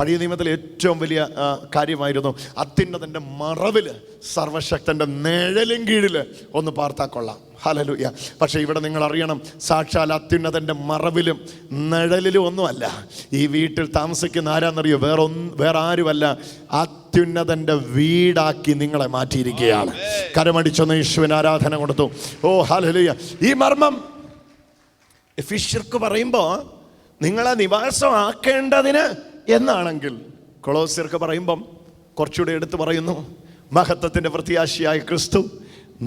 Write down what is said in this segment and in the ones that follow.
പഴയ നിയമത്തിലെ ഏറ്റവും വലിയ കാര്യമായിരുന്നു അത്യുന്നതൻ്റെ മറവിൽ സർവശക്തൻ്റെ നിഴലിൻ കീഴിൽ ഒന്ന് പാർത്താ കൊള്ളാം. ഹല്ലേലൂയ. പക്ഷേ ഇവിടെ നിങ്ങൾ അറിയണം, സാക്ഷാൽ അത്യുന്നതൻ്റെ മറവിലും നിഴലിലും ഒന്നുമല്ല ഈ വീട്ടിൽ താമസിക്കുന്ന ആരാന്നറിയോ? വേറെ ആരുമല്ല, അത്യുന്നതൻ്റെ വീടാക്കി നിങ്ങളെ മാറ്റിയിരിക്കുകയാണ്. കരമടിച്ചൊന്ന് യേശുവിന് ആരാധന കൊടുത്തു. ഓ ഹല്ലേലൂയ. ഈ മർമ്മം എഫെസ്യർക്ക് പറയുമ്പോൾ നിങ്ങളെ നിവാസമാക്കേണ്ടതിന് എന്നാണെങ്കിൽ, കൊളോസ്യർക്ക് പറയുമ്പം കുറച്ചുകൂടെ എടുത്ത് പറയുന്നു, മഹത്വത്തിൻ്റെ പ്രത്യാശയായ ക്രിസ്തു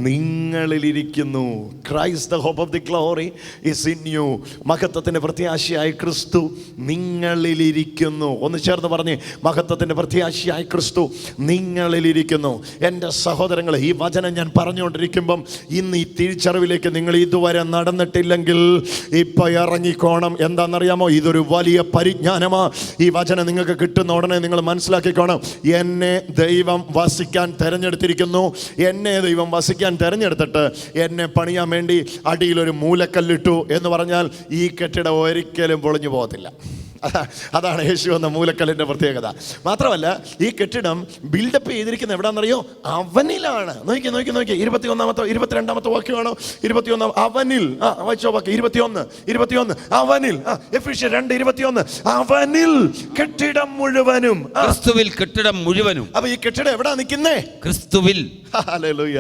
നിങ്ങളിലിരിക്കുന്നു. Christ the hope of the glory is in you. മഹത്വത്തിൻ്റെ പ്രത്യാശയായ ക്രിസ്തു നിങ്ങളിലിരിക്കുന്നു. ഒന്ന് ചേർന്ന് പറഞ്ഞ്, മഹത്വത്തിൻ്റെ പ്രത്യാശയായ ക്രിസ്തു നിങ്ങളിലിരിക്കുന്നു. എൻ്റെ സഹോദരങ്ങളെ, ഈ വചനം ഞാൻ പറഞ്ഞുകൊണ്ടിരിക്കുമ്പം ഇന്ന് ഈ തിരിച്ചറിവിലേക്ക് നിങ്ങൾ ഇതുവരെ നടന്നിട്ടില്ലെങ്കിൽ ഇപ്പം ഇറങ്ങിക്കോണം. എന്താണെന്നറിയാമോ? ഇതൊരു വലിയ പരിജ്ഞാനമാണ്. ഈ വചനം നിങ്ങൾക്ക് കിട്ടുന്ന ഉടനെ നിങ്ങൾ മനസ്സിലാക്കിക്കോണം, എന്നെ ദൈവം വസിക്കാൻ തിരഞ്ഞെടുത്തിരിക്കുന്നു. എന്നെ ദൈവം വസിക്കാൻ തെരഞ്ഞെടുത്തിട്ട് എന്നെ പണിയാൻ വേണ്ടി അടിയിലൊരു മൂലക്കല്ലിട്ടു എന്ന് പറഞ്ഞാൽ ഈ കെട്ടിടം ഒരിക്കലും പൊളിഞ്ഞു പോകത്തില്ല. അതാണ് യേശു എന്ന മൂലക്കല്ലിൻ്റെ പ്രത്യേകത. മാത്രമല്ല, ഈ കെട്ടിടം ബിൽഡപ്പ് ചെയ്തിരിക്കുന്നത് എവിടാന്നറിയോ? അവനിലാണ്. നോക്കി 22 വാക്യമാണോ? 21 അവനിൽ. വായിച്ചോ വാക്യം 21 അവനിൽ. എഫെസ്യർ 2:21 അവനിൽ കെട്ടിടം മുഴുവനും, ക്രിസ്തുവിൽ കെട്ടിടം മുഴുവനും. അപ്പൊ ഈ കെട്ടിടം എവിടാ നിൽക്കുന്നേ? ക്രിസ്തുവിൽ. ഹല്ലേലൂയ.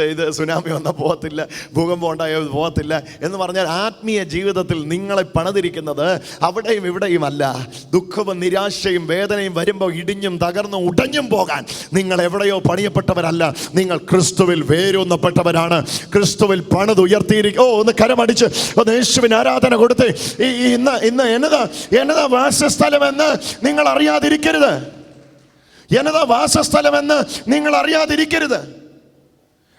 ഇത് സുനാമി വന്നാൽ പോകത്തില്ല, ഭൂകമ്പം ഉണ്ടായ പോകത്തില്ല എന്ന് പറഞ്ഞാൽ ആത്മീയ ജീവിതത്തിൽ നിങ്ങളെ പണിതിരിക്കുന്നത് അവിടെയും ഇവിടെയും അല്ല. ദുഃഖവും നിരാശയും വേദനയും വരുമ്പോൾ ഇടിഞ്ഞും തകർന്നും ഉടഞ്ഞും പോകാൻ നിങ്ങൾ എവിടെയോ പണിയപ്പെട്ടവരല്ല. നിങ്ങൾ ക്രിസ്തുവിൽ വേരൂന്നപ്പെട്ടവരാണ്. ക്രിസ്തുവിൽ പണിതുയർത്തിയിരിക്കും. ഒന്ന് കരമടിച്ച് ഒന്ന് യേശുവിന് ആരാധന കൊടുത്ത്, ഇന്ന് എന്നതാ വാസസ്ഥലമെന്ന് നിങ്ങൾ അറിയാതിരിക്കരുത്. എന്നതാ വാസസ്ഥലമെന്ന് നിങ്ങൾ അറിയാതിരിക്കരുത്.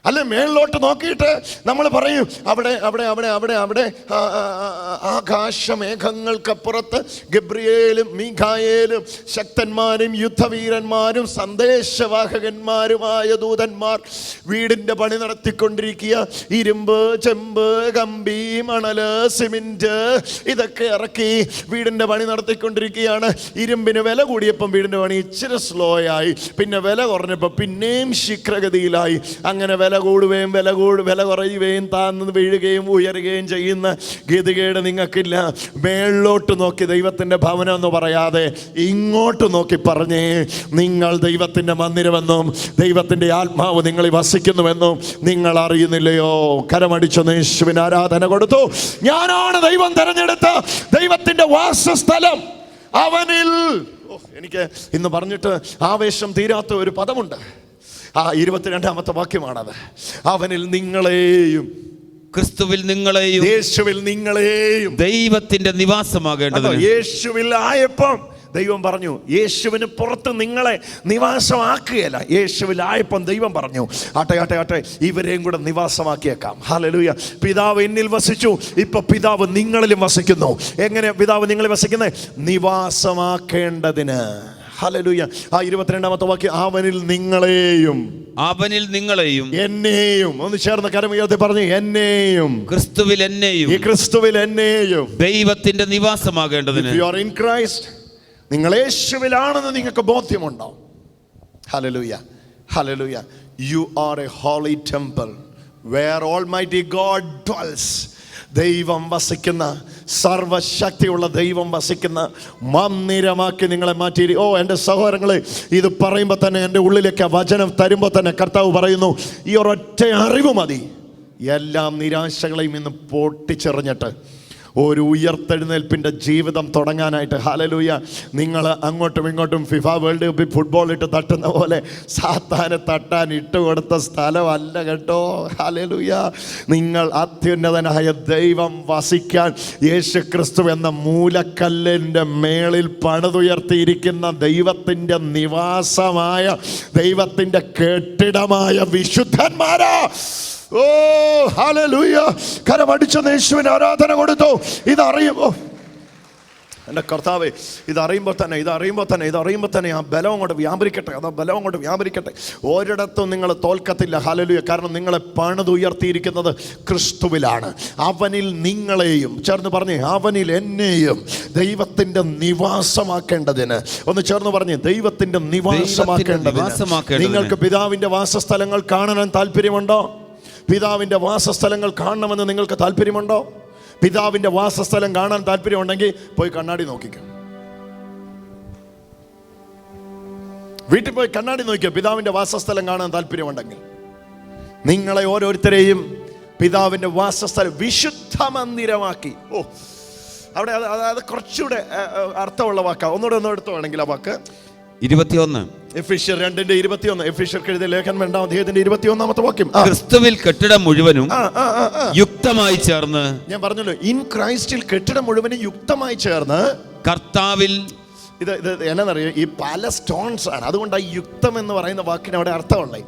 അല്ലെ, മേളിലോട്ട് നോക്കിയിട്ട് നമ്മൾ പറയും അവിടെ അവിടെ അവിടെ അവിടെ അവിടെ ആകാശമേഘങ്ങൾക്കപ്പുറത്ത് ഗബ്രിയേലും മീഖായേലും ശക്തന്മാരും യുദ്ധവീരന്മാരും സന്ദേശവാഹകന്മാരുമായ ദൂതന്മാർ വീടിൻ്റെ പണി നടത്തിക്കൊണ്ടിരിക്കുക. ഇരുമ്പ്, ചെമ്പ്, കമ്പി, മണല്, സിമെന്റ് ഇതൊക്കെ ഇറക്കി വീടിൻ്റെ പണി നടത്തിക്കൊണ്ടിരിക്കുകയാണ്. ഇരുമ്പിന് വില കൂടിയപ്പം വീടിൻ്റെ പണി ഇച്ചിരി സ്ലോ ആയി, പിന്നെ വില കുറഞ്ഞപ്പോൾ പിന്നെയും ശീഘ്രഗതിയിലായി. അങ്ങനെ വില കൂടുകയും വില കുറയുകയും താഴ്ന്നു വീഴുകയും ഉയരുകയും ചെയ്യുന്ന ഗതികേട് നിങ്ങൾക്കില്ല. മേളിലോട്ട് നോക്കി ദൈവത്തിൻ്റെ ഭവനം എന്ന് പറയാതെ ഇങ്ങോട്ട് നോക്കി പറഞ്ഞേ, നിങ്ങൾ ദൈവത്തിൻ്റെ മന്ദിരമെന്നും ദൈവത്തിൻ്റെ ആത്മാവ് നിങ്ങളിൽ വസിക്കുന്നുവെന്നും നിങ്ങൾ അറിയുന്നില്ലയോ? കരമടിച്ചൊന്ന് യേശുവിന് ആരാധന കൊടുത്തു. ഞാനാണ് ദൈവം തെരഞ്ഞെടുത്ത ദൈവത്തിൻ്റെ വാസസ്ഥലം, അവനിൽ. എനിക്ക് ഇന്ന് പറഞ്ഞിട്ട് ആവേശം തീരാത്ത ഒരു പദമുണ്ട്. 22 വാക്യമാണത്. അവനിൽ നിങ്ങളെയും, ക്രിസ്തുവിൽ നിങ്ങളെയും, യേശുവിൽ നിങ്ങളെയും ദൈവത്തിന്റെ നിവാസമാകേണ്ടത്. യേശുവിൽ ആയപ്പം ദൈവം പറഞ്ഞു, യേശുവിന് പുറത്ത് നിങ്ങളെ നിവാസമാക്കുകയല്ല. യേശുവിലായപ്പം ദൈവം പറഞ്ഞു, ആട്ടെ ഇവരെയും കൂടെ നിവാസമാക്കിയേക്കാം. ഹല്ലേലൂയ. പിതാവ് എന്നിൽ വസിച്ചു, ഇപ്പൊ പിതാവ് നിങ്ങളിലും വസിക്കുന്നു. എങ്ങനെ പിതാവ് നിങ്ങളിൽ വസിക്കുന്നത്? നിവാസമാക്കേണ്ടതിന്. ഹല്ലേലൂയ. 22 വാക്യം, അവനിൽ നിങ്ങളെയും എന്നെയും. ഒന്ന് ചേർന്ന് കരമുയർത്തി പറഞ്ഞു, എന്നെയും, ക്രിസ്തുവിൽ എന്നെയും, ഈ ക്രിസ്തുവിൽ എന്നെയും ദൈവത്തിന്റെ നിവാസമാകേണ്ടതിന്. If you are in Christ, നിങ്ങൾ യേശുവിലാണെന്ന് നിങ്ങൾക്ക് ബോധ്യമുണ്ടോ? ഹല്ലേലൂയ, ഹല്ലേലൂയ. You are a holy temple where Almighty God dwells. ദൈവം വസിക്കുന്ന, സർവശക്തിയുള്ള ദൈവം വസിക്കുന്ന മന്ദിരമാക്കി നിങ്ങളെ മാറ്റി. എൻ്റെ സഹോദരങ്ങളെ, ഇത് പറയുമ്പോൾ തന്നെ എൻ്റെ ഉള്ളിലേക്ക് വചനം തരുമ്പോൾ തന്നെ കർത്താവ് പറയുന്നു, ഈ ഒരൊറ്റ അറിവ് മതി എല്ലാം നിരാശകളെയും ഇന്ന് പൊട്ടിച്ചെറിഞ്ഞിട്ട് ഒരു ഉയർത്തെഴുന്നേൽപ്പിൻ്റെ ജീവിതം തുടങ്ങാനായിട്ട്. ഹല്ലേലൂയ. നിങ്ങൾ അങ്ങോട്ടും ഇങ്ങോട്ടും ഫിഫ വേൾഡ് കപ്പിൽ ഫുട്ബോൾ ഇട്ട് തട്ടുന്ന പോലെ സാത്താനെ തട്ടാൻ ഇട്ടുകൊടുത്ത സ്ഥലമല്ല കേട്ടോ. ഹല്ലേലൂയ. നിങ്ങൾ അത്യുന്നതനായ ദൈവം വസിക്കാൻ യേശു ക്രിസ്തു എന്ന മൂലക്കല്ലിൻ്റെ മേളിൽ പണിതുയർത്തിയിരിക്കുന്ന ദൈവത്തിൻ്റെ നിവാസമായ, ദൈവത്തിൻ്റെ കെട്ടിടമായ വിശുദ്ധന്മാരാ. ഓ ഹല്ലേലൂയ. കരമടിച്ച യേശുവിന് ആരാധന കൊടുത്തു. ഇതറിയുമോ? എൻ്റെ കർത്താവേ, ഇതറിയുമ്പോൾ തന്നെ ആ ബലം അങ്ങോട്ട് വ്യാപരിക്കട്ടെ. ഒരിടത്തും നിങ്ങൾ തോൽക്കത്തില്ല. ഹല്ലേലൂയ. കാരണം നിങ്ങളെ പണിതുയർത്തിയിരിക്കുന്നത് ക്രിസ്തുവിലാണ്. അവനിൽ നിങ്ങളെയും ചേർന്ന് പറഞ്ഞേ, അവനിൽ എന്നെയും ദൈവത്തിൻ്റെ നിവാസമാക്കേണ്ടതിന്. ഒന്ന് ചേർന്ന് പറഞ്ഞേ, ദൈവത്തിൻ്റെ നിവാസമാക്കേണ്ടതിന്. നിങ്ങൾക്ക് പിതാവിൻ്റെ വാസസ്ഥലങ്ങൾ കാണാൻ താല്പര്യമുണ്ടോ? പിതാവിൻ്റെ വാസസ്ഥലങ്ങൾ കാണണമെന്ന് നിങ്ങൾക്ക് താല്പര്യമുണ്ടോ? പിതാവിൻ്റെ വാസസ്ഥലം കാണാൻ താല്പര്യമുണ്ടെങ്കിൽ പോയി കണ്ണാടി നോക്കിക്കോ. വീട്ടിൽ പോയി കണ്ണാടി നോക്കിയോ. പിതാവിൻ്റെ വാസസ്ഥലം കാണാൻ താല്പര്യമുണ്ടെങ്കിൽ നിങ്ങളെ ഓരോരുത്തരെയും പിതാവിൻ്റെ വാസസ്ഥലം വിശുദ്ധ മന്ദിരമാക്കി. അവിടെ അത് കുറച്ചുകൂടെ അർത്ഥമുള്ള വാക്കാണ്. ഒന്നുകൂടെ എടുത്തു വേണമെങ്കിൽ ആ വാക്ക് 21 എഫേസ്യർ 2:21. എഫേസ്യർക്ക് എഴുതിയ ലേഖനം 2-ാം അധ്യായത്തിന്റെ 21-ാമത്തെ വാക്യം. ക്രിസ്തുവിൽ കെട്ടിടം മുഴുവനും യുക്തമായി ചേർന്ന്, ഞാൻ പറഞ്ഞല്ലോ, ഇൻ ക്രൈസ്റ്റിൽ കെട്ടിടം മുഴുവനും യുക്തമായി ചേർന്ന് കർത്താവിൽ. ഇത് എന്നാന്നറിയോ, ഈ പല സ്റ്റോൺസ് ആണ്. അതുകൊണ്ട് ഈ യുക്തം എന്ന് പറയുന്ന വാക്കിന് അവിടെ അർത്ഥമുണ്ട്.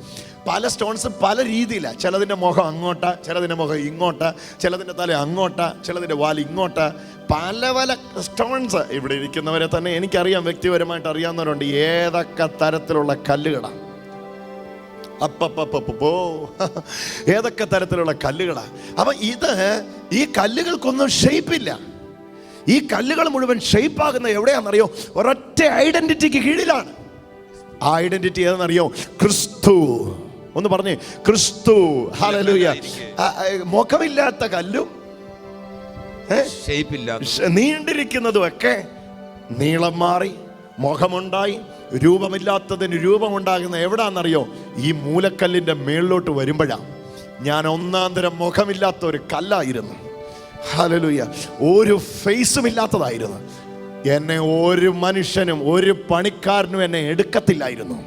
പല സ്റ്റോൺസ് പല രീതിയിലാണ്. ചിലതിൻ്റെ മുഖം അങ്ങോട്ടാ, ചിലതിൻ്റെ മുഖം ഇങ്ങോട്ടാ, ചിലതിൻ്റെ തല അങ്ങോട്ടാ, ചിലതിൻ്റെ വാൽ ഇങ്ങോട്ടാ. പല സ്റ്റോൺസ്. ഇവിടെ ഇരിക്കുന്നവരെ തന്നെ എനിക്കറിയാം, വ്യക്തിപരമായിട്ട് അറിയാവുന്നവരുണ്ട്, ഏതൊക്കെ തരത്തിലുള്ള കല്ലുകളാണ്. ഏതൊക്കെ തരത്തിലുള്ള കല്ലുകളാണ്. അപ്പം ഈ കല്ലുകൾക്കൊന്നും ഷേപ്പില്ല. ഈ കല്ലുകൾ മുഴുവൻ ഷേപ്പാകുന്ന എവിടെയാണെന്നറിയോ? ഒരൊറ്റ ഐഡന്റിറ്റിക്ക് കീഴിലാണ്. ആ ഐഡന്റിറ്റി ഏതെന്നറിയോ? ക്രിസ്തു. ഒന്ന് പറഞ്ഞേ, ക്രിസ്തു. ഹല്ലേലൂയ. മുഖമില്ലാത്ത കല്ലും നീണ്ടിരിക്കുന്നതും ഒക്കെ നീളം മാറി മുഖമുണ്ടായി രൂപമില്ലാത്തതിന് രൂപമുണ്ടാകുന്ന എവിടാന്നറിയോ? ഈ മൂലക്കല്ലിന്റെ മേളിലോട്ട് വരുമ്പോഴാണ്. ഞാൻ ഒന്നാം തരം മുഖമില്ലാത്ത ഒരു കല്ലായിരുന്നു. ഹല്ലേലൂയ. ഒരു ഫേസും ഇല്ലാത്തതായിരുന്നു. എന്നെ ഒരു മനുഷ്യനും ഒരു പണിക്കാരനും എന്നെ എടുക്കത്തില്ലായിരുന്നു.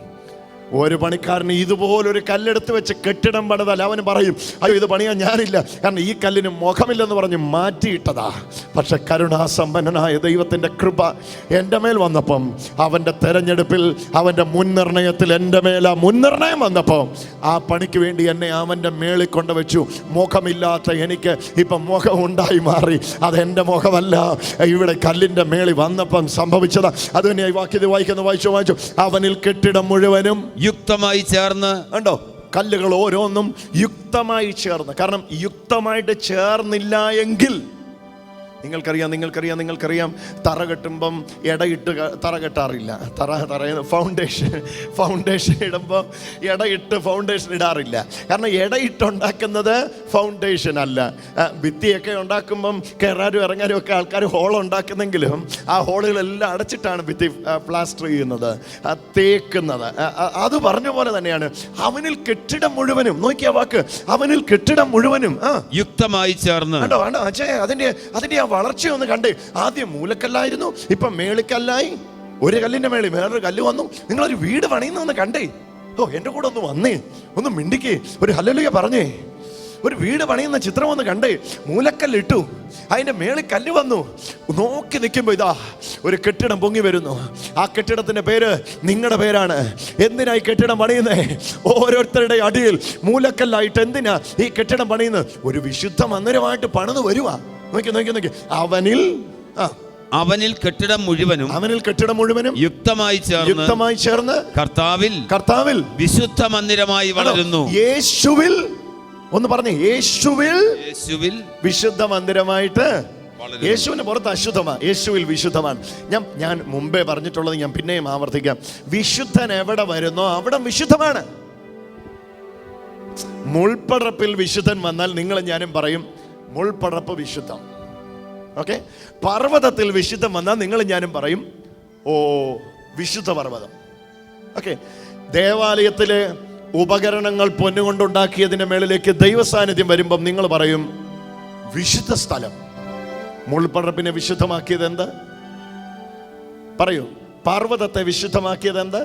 ഒരു പണിക്കാരന് ഇതുപോലൊരു കല്ലെടുത്ത് വെച്ച് കെട്ടിടം പണിതാൽ അവന് പറയും, അയ്യോ ഇത് പണിയാൻ ഞാനില്ല, കാരണം ഈ കല്ലിന് മുഖമില്ലെന്ന് പറഞ്ഞ് മാറ്റിയിട്ടതാ. പക്ഷെ കരുണാസമ്പന്നനായ ദൈവത്തിൻ്റെ കൃപ എൻ്റെ മേൽ വന്നപ്പം, അവൻ്റെ തെരഞ്ഞെടുപ്പിൽ, അവൻ്റെ മുൻനിർണയത്തിൽ എൻ്റെ മേൽ ആ മുൻനിർണയം വന്നപ്പോൾ ആ പണിക്ക് വേണ്ടി എന്നെ അവൻ്റെ മേളിൽ കൊണ്ടുവച്ചു. മുഖമില്ലാത്ത എനിക്ക് ഇപ്പം മുഖം ഉണ്ടായി മാറി. അതെൻ്റെ മുഖമല്ല, ഇവിടെ കല്ലിൻ്റെ മേളിൽ വന്നപ്പം സംഭവിച്ചതാ. അത് തന്നെ ഈ വാക്യത്തിൽ വായിച്ചു. അവനിൽ കെട്ടിടം മുഴുവനും യുക്തമായി ചേർന്ന്. കണ്ടോ, കല്ലുകൾ ഓരോന്നും യുക്തമായി ചേർന്ന്. കാരണം യുക്തമായിട്ട് ചേർന്നില്ല എങ്കിൽ നിങ്ങൾക്കറിയാം തറ കെട്ടുമ്പം ഇടയിട്ട് തറ കെട്ടാറില്ല. ഫൗണ്ടേഷൻ ഇടുമ്പോൾ ഇടയിട്ട് ഫൗണ്ടേഷൻ ഇടാറില്ല. കാരണം ഇടയിട്ടുണ്ടാക്കുന്നത് ഫൗണ്ടേഷൻ അല്ല. ഭിത്തിയൊക്കെ ഉണ്ടാക്കുമ്പം കയറാനും ഇറങ്ങാനും ഒക്കെ ആൾക്കാർ ഹോൾ ഉണ്ടാക്കുന്നെങ്കിലും ആ ഹോളുകളെല്ലാം അടച്ചിട്ടാണ് ഭിത്തി പ്ലാസ്റ്റർ ചെയ്യുന്നത്, തേക്കുന്നത്. അത് പറഞ്ഞ പോലെ തന്നെയാണ് അവനിൽ കെട്ടിടം മുഴുവനും. നോക്കിയ വാക്ക്, അവനിൽ കെട്ടിടം മുഴുവനും യുക്തമായി ചേർന്ന്. വേണ്ട അതിന്റെ ആ വളർച്ചയൊന്ന് കണ്ടേ. ആദ്യം മൂലക്കല്ലായിരുന്നു, ഇപ്പൊ മേളിക്കല്ലായി. ഒരു കല്ലിന്റെ മേളിൽ വേറൊരു കല്ല് വന്നു. നിങ്ങളൊരു വീട് പണിയുന്നൊന്ന് കണ്ടേ. എന്റെ കൂടെ ഒന്ന് വന്നേ, ഒന്ന് മിണ്ടിക്കേ, ഒരു ഹല്ലേലൂയ പറഞ്ഞേ. ഒരു വീട് പണിയുന്ന ചിത്രം ഒന്ന് കണ്ടേ. മൂലക്കല്ലിട്ടു, അതിന്റെ മേളിൽ കല്ല് വന്നു. നോക്കി നിൽക്കുമ്പോ ഇതാ ഒരു കെട്ടിടം പൊങ്ങി വരുന്നു. ആ കെട്ടിടത്തിന്റെ പേര് നിങ്ങളുടെ പേരാണ്. എന്തിനായി കെട്ടിടം പണിയുന്നേ? ഓരോരുത്തരുടെ അടിയിൽ മൂലക്കല്ലായിട്ട് എന്തിനാ ഈ കെട്ടിടം പണിയുന്നത്? ഒരു വിശുദ്ധ മന്ദിരമായിട്ട് പണിത് വരുവാ. നോക്കി അവനിൽ കെട്ടിടം മുഴുവനും യുക്തമായി ചേർന്ന് കർത്താവിൽ വിശുദ്ധ മന്ദിരമായി വളരുന്നു. യേശുവിൽ, ഒന്ന് പറഞ്ഞേ, യേശുവിൽ വിശുദ്ധ മന്ദിരമായിട്ട്. യേശുവിന് പുറത്ത് അശുദ്ധമാണ്, യേശുവിൽ വിശുദ്ധമാണ്. ഞാൻ മുമ്പേ പറഞ്ഞിട്ടുള്ളത് ഞാൻ പിന്നെയും ആവർത്തിക്കാം. വിശുദ്ധൻ എവിടെ വരുന്നോ അവിടെ വിശുദ്ധമാണ്. മുൾപ്പടർപ്പിൽ വിശുദ്ധൻ വന്നാൽ നിങ്ങളും ഞാനും പറയും മുൾപ്പടർപ്പ് വിശുദ്ധം. ഓക്കെ, പർവ്വതത്തിൽ വിശുദ്ധം വന്നാൽ നിങ്ങളും ഞാനും പറയും വിശുദ്ധ പർവ്വതം. ഓക്കെ, ദേവാലയത്തിലെ ഉപകരണങ്ങൾ പൊന്നുകൊണ്ടുണ്ടാക്കിയതിന്റെ മേളിലേക്ക് ദൈവസാന്നിധ്യം വരുമ്പം നിങ്ങൾ പറയും വിശുദ്ധ സ്ഥലം. മുൾപ്പടർപ്പിനെ വിശുദ്ധമാക്കിയത് എന്ത്? പറയൂ. പർവ്വതത്തെ വിശുദ്ധമാക്കിയത് എന്ത്?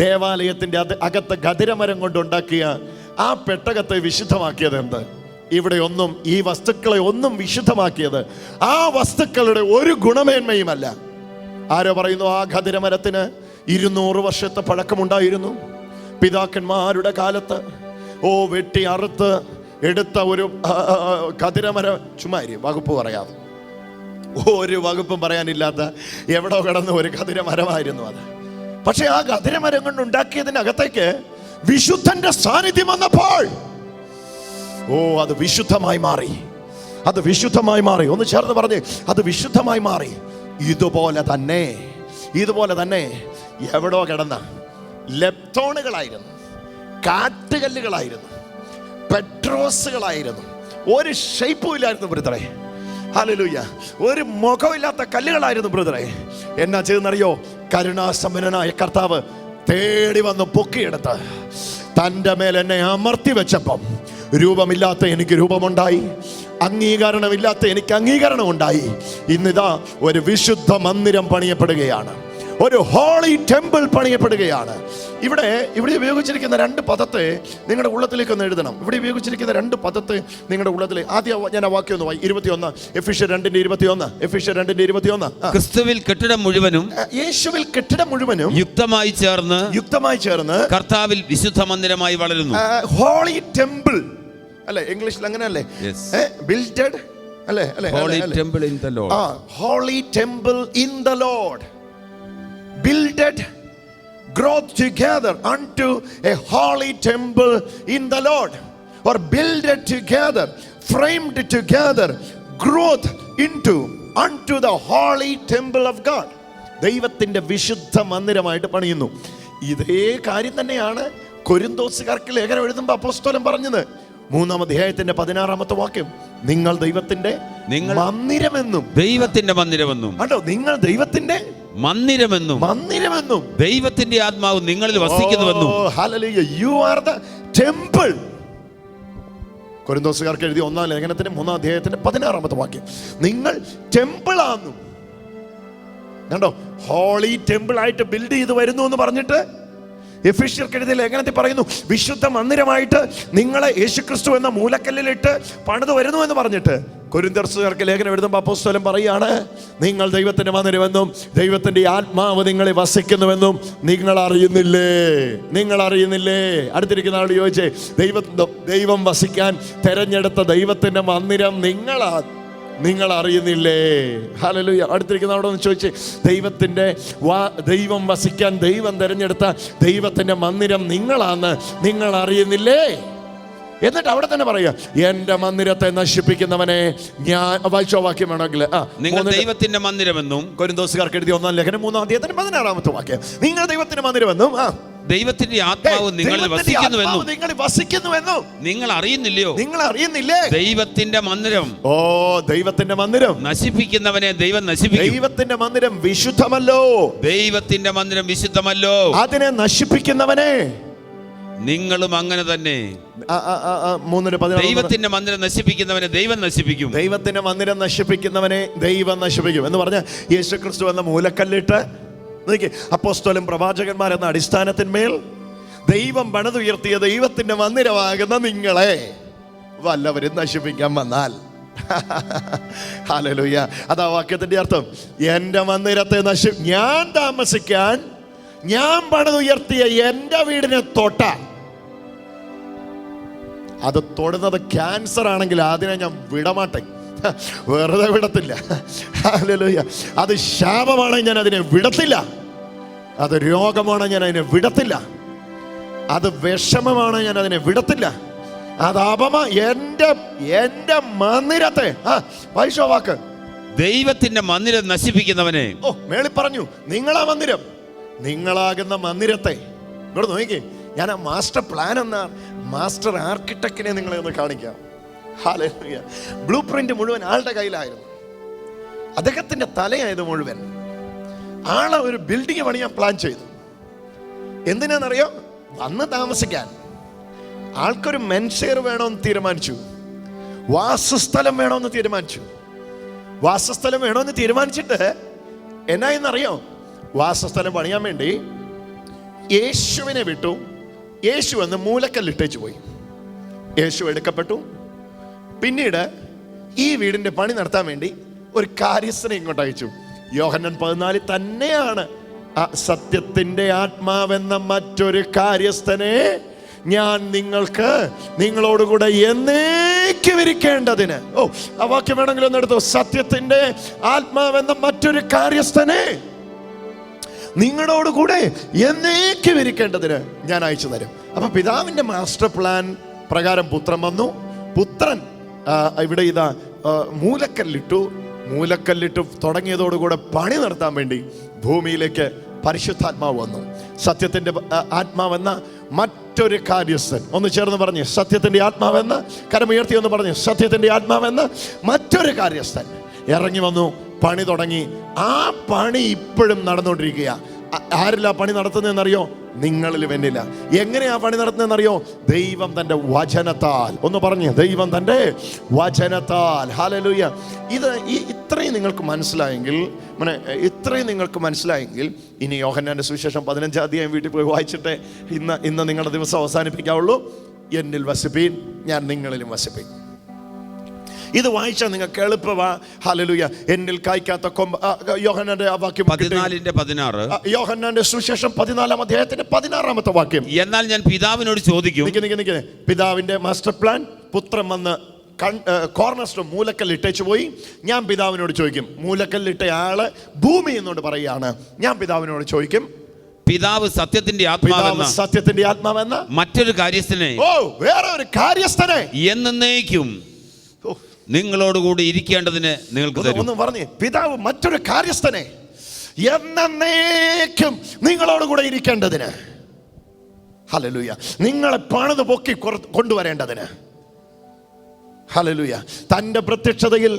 ദേവാലയത്തിന്റെ അകത്ത് ഗതിരമരം കൊണ്ടുണ്ടാക്കിയ ആ പെട്ടകത്തെ വിശുദ്ധമാക്കിയത് എന്ത്? ഇവിടെ ഒന്നും, ഈ വസ്തുക്കളെ ഒന്നും വിശുദ്ധമാക്കിയത് ആ വസ്തുക്കളുടെ ഒരു ഗുണമേന്മയുമല്ല. ആരോ പറയുന്നു ആ ഖദിരമരത്തിന് 200 വർഷത്തെ പഴക്കമുണ്ടായിരുന്നു. പിതാക്കന്മാരുടെ കാലത്ത് വെട്ടി അറുത്ത് എടുത്ത ഒരു ഖദിരമരം. ചുമ്മാരി വകുപ്പ് പറയാതെ ഒരു വകുപ്പും പറയാനില്ലാത്ത എവിടോ കിടന്ന ഒരു കതിരമരമായിരുന്നു അത്. പക്ഷെ ആ കതിരമരം കൊണ്ട് ഉണ്ടാക്കിയതിനകത്തേക്ക് വിശുദ്ധന്റെ സാന്നിധ്യം വന്നപ്പോൾ അത് വിശുദ്ധമായി മാറി. അത് വിശുദ്ധമായി മാറി. ഒന്ന് ചേർന്ന് പറഞ്ഞ്, അത് വിശുദ്ധമായി മാറി. ഇതുപോലെ തന്നെ എവിടോ കിടന്ന ലെപ്തോണുകളായിരുന്നു, കാറ്റുകല്ലുകളായിരുന്നു, പെട്രോസുകളായിരുന്നു, ഒരു ഷേപ്പും ഇല്ലായിരുന്നു ബ്രദറെ. ഹല്ലേലൂയ. ഒരു മുഖമില്ലാത്ത കല്ലുകളായിരുന്നു ബ്രദറെ. എന്നാ ചെയ്തെന്നറിയോ? കരുണാസമ്പന്നനായ കർത്താവ് തേടി വന്ന് പൊക്കിയെടുത്ത് തൻ്റെ മേൽ എന്നെ അമർത്തി വെച്ചപ്പം രൂപമില്ലാത്ത എനിക്ക് രൂപമുണ്ടായി, അംഗീകരണമില്ലാത്ത എനിക്ക് അംഗീകരണം ഉണ്ടായി. ഇന്നിതാ ഒരു വിശുദ്ധ മന്ദിരം പണിയപ്പെടുകയാണ്, ഒരു ഹോളി ടെമ്പിൾ പണിയപ്പെടുകയാണ്. ഇവിടെ ഉപയോഗിച്ചിരിക്കുന്ന രണ്ട് പദത്തെ നിങ്ങളുടെ ഉള്ളത്തിലേക്ക് ഒന്ന് എഴുതണം. ഇവിടെ ഉപയോഗിച്ചിരിക്കുന്ന രണ്ട് പദത്തെ നിങ്ങളുടെ ഉള്ളത്തിൽ ആദ്യം ഞാൻ ആ വാക്യം ഒന്ന് 21 എഫെസ്യർ 2:21. ക്രിസ്തുവിൽ കെട്ടിടം മുഴുവനും, യേശുവിൽ കെട്ടിടം മുഴുവനും യുക്തമായി ചേർന്ന് കർത്താവിൽ വിശുദ്ധ മന്ദിരമായി വളരുന്നു. ഹോളി ടെമ്പിൾ അല്ലേ, ഇംഗ്ലീഷിൽ അങ്ങനെയല്ലേ? ബിൽറ്റഡ് അല്ലേ? Holy temple in the lord. Holy temple in the lord. Builded, growth together unto a holy temple in the Lord, or builded together, framed together, growth unto the holy temple of God. ദൈവത്തിന്റെ വിശുദ്ധ മന്ദിരമായിട്ട് പണിയുന്നു. ഇതേ കാര്യം തന്നെയാണ് കൊരിന്തോസുകാർക്ക് ലേഖനം എഴുതുമ്പോൾ അപ്പോസ്തലൻ പറഞ്ഞത്. 3-ാം അധ്യായത്തിന്റെ 16-ാമത്തെ വാക്യം, നിങ്ങൾ ദൈവത്തിന്റെ മന്ദിരമെന്നും കണ്ടോ, നിങ്ങൾ ദൈവത്തിന്റെ മന്ദിരമെന്നും ദൈവത്തിന്റെ ആത്മാവ് നിങ്ങളിൽ വസിക്കുന്നുവെന്നും. ഹല്ലേലൂയ. You are the temple. കൊരിന്തോസുകാർക്ക് എഴുതിയ 1-ാം ലേഖനത്തിന്റെ 3-ാം അധ്യായത്തിന്റെ 16-ാമത്തെ വാക്യം, നിങ്ങൾ ടെമ്പിൾ ആണെന്നും. കണ്ടോ, ഹോളി ടെമ്പിൾ ആയിട്ട് ബിൽഡ് ചെയ്ത് വരുന്നു എന്ന് പറഞ്ഞിട്ട് എഫെസ്യർക്ക് എഴുതിയ ലേഖനത്തിൽ പറയുന്നു, വിശുദ്ധ മന്ദിരമായിട്ട് നിങ്ങളെ യേശുക്രിസ്തു എന്ന മൂലക്കല്ലിലിട്ട് പണിത് വരുന്നു എന്ന് പറഞ്ഞിട്ട് കൊരിന്തോസുകാർക്ക് ലേഖനം എഴുതുമ്പോൾ അപ്പോസ്തലൻ പറയാണ്, നിങ്ങൾ ദൈവത്തിന്റെ മന്ദിരമെന്നും ദൈവത്തിന്റെ ആത്മാവ് നിങ്ങളെ വസിക്കുന്നുവെന്നും നിങ്ങൾ അറിയുന്നില്ലേ? അടുത്തിരിക്കുന്ന ആളോട് ചോദിച്ചേ, ദൈവം വസിക്കാൻ തെരഞ്ഞെടുത്ത ദൈവത്തിന്റെ മന്ദിരം നിങ്ങൾ അറിയുന്നില്ലേ? ഹല്ലേലൂയ. അടുത്തിരിക്കുന്ന അവിടെ ഒന്ന് ചോദിച്ചേ, ദൈവം വസിക്കാൻ ദൈവം തെരഞ്ഞെടുത്ത ദൈവത്തിന്റെ മന്ദിരം നിങ്ങൾ അറിയുന്നില്ലേ? എന്നിട്ട് അവിടെ തന്നെ പറയുക, എന്റെ മന്ദിരത്തെ നശിപ്പിക്കുന്നവനെ ഞാൻ, വായിച്ചോ വാക്യം വേണമെങ്കിൽ, നിങ്ങൾ ദൈവത്തിന്റെ മന്ദിരമെന്നും, കൊരിന്തോസുകാർക്ക് എഴുതിയ 1-ാം ലേഖനം 3-ാം അധ്യായത്തിന്റെ 16-ാമത്തെ വാക്യം, നിങ്ങൾ ദൈവത്തിന്റെ മന്ദിരമെന്നും ദൈവത്തിന്റെ ആത്മാവ് നിങ്ങളിൽ വസിക്കുന്നുവെന്നും നിങ്ങൾ അറിയുന്നില്ലേ? ദൈവത്തിന്റെ മന്ദിരം, ദൈവത്തിന്റെ മന്ദിരം നശിപ്പിക്കുന്നവനെ ദൈവം നശിപ്പിക്കും. ദൈവത്തിന്റെ മന്ദിരം വിശുദ്ധമല്ലോ, ദൈവത്തിന്റെ മന്ദിരം വിശുദ്ധമല്ലോ, അതിനെ നശിപ്പിക്കുന്നവനെ നിങ്ങളും അങ്ങനെ തന്നെ. ദൈവത്തിന്റെ മന്ദിരം നശിപ്പിക്കുന്നവനെ ദൈവം നശിപ്പിക്കും. ദൈവത്തിന്റെ മന്ദിരം നശിപ്പിക്കുന്നവനെ ദൈവം നശിപ്പിക്കും എന്ന് പറഞ്ഞ യേശുക്രിസ്തു എന്ന മൂലക്കല്ലിട്ട് അപ്പോസ്തലൻ പ്രവാചകന്മാർ എന്ന അടിസ്ഥാനത്തിന്മേൽ ദൈവം പണിതുയർത്തിയ ദൈവത്തിന്റെ മന്ദിരമാകുന്ന നിങ്ങളെ വല്ലവരും നശിപ്പിക്കാൻ വന്നാൽ, ഹല്ലേലൂയ, അതാ വാക്യത്തിന്റെ അർത്ഥം. എന്റെ മന്ദിരത്തെ ഞാൻ താമസിക്കാൻ ഞാൻ പണിതുയർത്തിയ എന്റെ വീടിനെ അത് തൊടുന്നത് ക്യാൻസർ ആണെങ്കിൽ അതിനെ ഞാൻ വിടമാട്ടെ, വെറുതെ വിടത്തില്ല. ഹല്ലേലൂയ. അത് ശാപമാണെങ്കിൽ ഞാൻ അതിനെ വിടത്തില്ല, അത് രോഗമാണ് ഞാൻ അതിനെ വിടത്തില്ല, അത് വിഷമമാണ് ഞാൻ അതിനെ വിടത്തില്ല, അത് എന്റെ മന്ദിരത്തെ വായിച്ചോ വാക്ക്, ദൈവത്തിന്റെ മന്ദിരം നശിപ്പിക്കുന്നവനെ. മേളി പറഞ്ഞു, നിങ്ങളാ മന്ദിരം, നിങ്ങളാകുന്ന മന്ദിരത്തെ. ഇവിടെ നോക്കിക്കേ, ഞാൻ ആ മാസ്റ്റർ പ്ലാൻ എന്ന മാസ്റ്റർ ആർക്കിടെക്റ്റിനെ നിങ്ങളെ ഒന്ന് കാണിക്കാം. ഹല്ലേലൂയ. ബ്ലൂ പ്രിന്റ് മുഴുവൻ ആളുടെ കയ്യിലായിരുന്നു, അദ്ദേഹത്തിന്റെ തലയായത് മുഴുവൻ. ആളെ ഒരു ബിൽഡിംഗ് പണിയാൻ പ്ലാൻ ചെയ്തു. എന്തിനാണെന്നറിയോ? വന്ന് താമസിക്കാൻ. ആൾക്കൊരു മെൻഷെയർ വേണമെന്ന് തീരുമാനിച്ചു, വാസസ്ഥലം വേണമെന്ന് തീരുമാനിച്ചു. വാസസ്ഥലം വേണമെന്ന് തീരുമാനിച്ചിട്ട് എന്നായെന്നറിയോ? വാസസ്ഥലം പണിയാൻ വേണ്ടി യേശുവിനെ വിട്ടു. യേശു എന്ന് മൂലക്കല്ലിട്ടേച്ചു പോയി. യേശു എടുക്കപ്പെട്ടു. പിന്നീട് ഈ വീടിന്റെ പണി നടത്താൻ വേണ്ടി ഒരു കാര്യസ്ഥനെ ഇങ്ങോട്ട് അയച്ചു. യോഹന്നാൻ 14 തന്നെയാണ് സത്യത്തിന്റെ ആത്മാവെന്ന മറ്റൊരു കാര്യസ്ഥനെ ഞാൻ നിങ്ങളോടുകൂടെ എന്നേക്കും വിരിക്കേണ്ടതിന്. ആ വാക്യം വേണമെങ്കിലും ഒന്ന് എടുത്തു. സത്യത്തിന്റെ ആത്മാവെന്ന മറ്റൊരു കാര്യസ്ഥനെ നിങ്ങളോടുകൂടെ എന്നേക്കും ഇരിക്കേണ്ടതിന് ഞാൻ അയച്ചു തരും. അപ്പൊ പിതാവിന്റെ മാസ്റ്റർ പ്ലാൻ പ്രകാരം പുത്രൻ വന്നു. പുത്രൻ ഇവിടെ ഇതാ മൂലക്കല്ലിട്ടു തുടങ്ങിയതോടുകൂടെ പണി നടത്താൻ വേണ്ടി ഭൂമിയിലേക്ക് പരിശുദ്ധാത്മാവ് വന്നു. സത്യത്തിന്റെ ആത്മാവെന്ന മറ്റൊരു കാര്യസ്ഥൻ. ഒന്ന് ചേർന്ന് പറഞ്ഞ്, സത്യത്തിന്റെ ആത്മാവെന്ന, കരമുയർത്തി ഒന്ന് പറഞ്ഞ്, സത്യത്തിന്റെ ആത്മാവെന്ന മറ്റൊരു കാര്യസ്ഥൻ ഇറങ്ങി വന്നു, പണി തുടങ്ങി. ആ പണി ഇപ്പോഴും നടന്നുകൊണ്ടിരിക്കുക. ആരില്ല പണി നടത്തുന്നതെന്നറിയോ? നിങ്ങളിലും എന്നില്ല. എങ്ങനെയാ പണി നടത്തുന്നതെന്നറിയോ? ദൈവം തൻ്റെ വചനത്താൽ. ഒന്ന് പറഞ്ഞ്, ദൈവം തൻ്റെ വചനത്താൽ. ഹല്ലേലൂയ. ഇത്രയും നിങ്ങൾക്ക് മനസ്സിലായെങ്കിൽ ഇനി യോഹന്നാന്റെ സുവിശേഷം 15 അധ്യായം വീട്ടിൽ പോയി വായിച്ചിട്ട് ഇന്ന് നിങ്ങളുടെ ദിവസം അവസാനിപ്പിക്കാവുള്ളൂ. എന്നിൽ വസിപ്പീൻ, ഞാൻ നിങ്ങളിലും വസിപ്പീൻ. ഇത് വായിച്ചാൽ നിങ്ങൾക്ക് എളുപ്പമാ. ഹല്ലേലൂയ. എന്നിൽ കായ്ക്കാത്ത കൊമ്പ്. യോഹന്നാന്റെ ആ വാക്യം 14:16. യോഹന്നാന്റെ സുവിശേഷം 14 അധ്യായത്തിന്റെ 16 വാക്യം. എന്നാൽ ഞാൻ പിതാവിനോട് ചോദിക്കും. പിതാവിന്റെ മാസ്റ്റർ പ്ലാൻ. പുത്രൻ വന്ന് കോർണർ സ്റ്റോൺ മൂലക്കല്ല് ഇട്ടേച്ചു പോയി. ഞാൻ പിതാവിനോട് ചോദിക്കും. മൂലക്കല്ലിട്ട ആള് ഭൂമി എന്നോട് പറയുകയാണ്. ഞാൻ പിതാവിനോട് ചോദിക്കും, പിതാവ് സത്യത്തിന്റെ ആത്മാവെന്ന മറ്റൊരു കാര്യസ്ഥനെ, വേറെ ഒരു കാര്യസ്ഥനെ എന്നേക്കും നിങ്ങളോടുകൂടി ഇരിക്കേണ്ടതിന് നിങ്ങൾക്ക് തരും. ഒന്ന് പറഞ്ഞേ, പിതാവ് മറ്റൊരു കാര്യസ്ഥനെ എന്നേക്കും നിങ്ങളോടുകൂടെ ഇരിക്കേണ്ടതിന്. ഹല്ലേലൂയ. നിങ്ങളെ പണിത് പൊക്കി കൊണ്ടുവരേണ്ടതിന്. ഹല്ലേലൂയ. തൻ്റെ പ്രത്യക്ഷതയിൽ,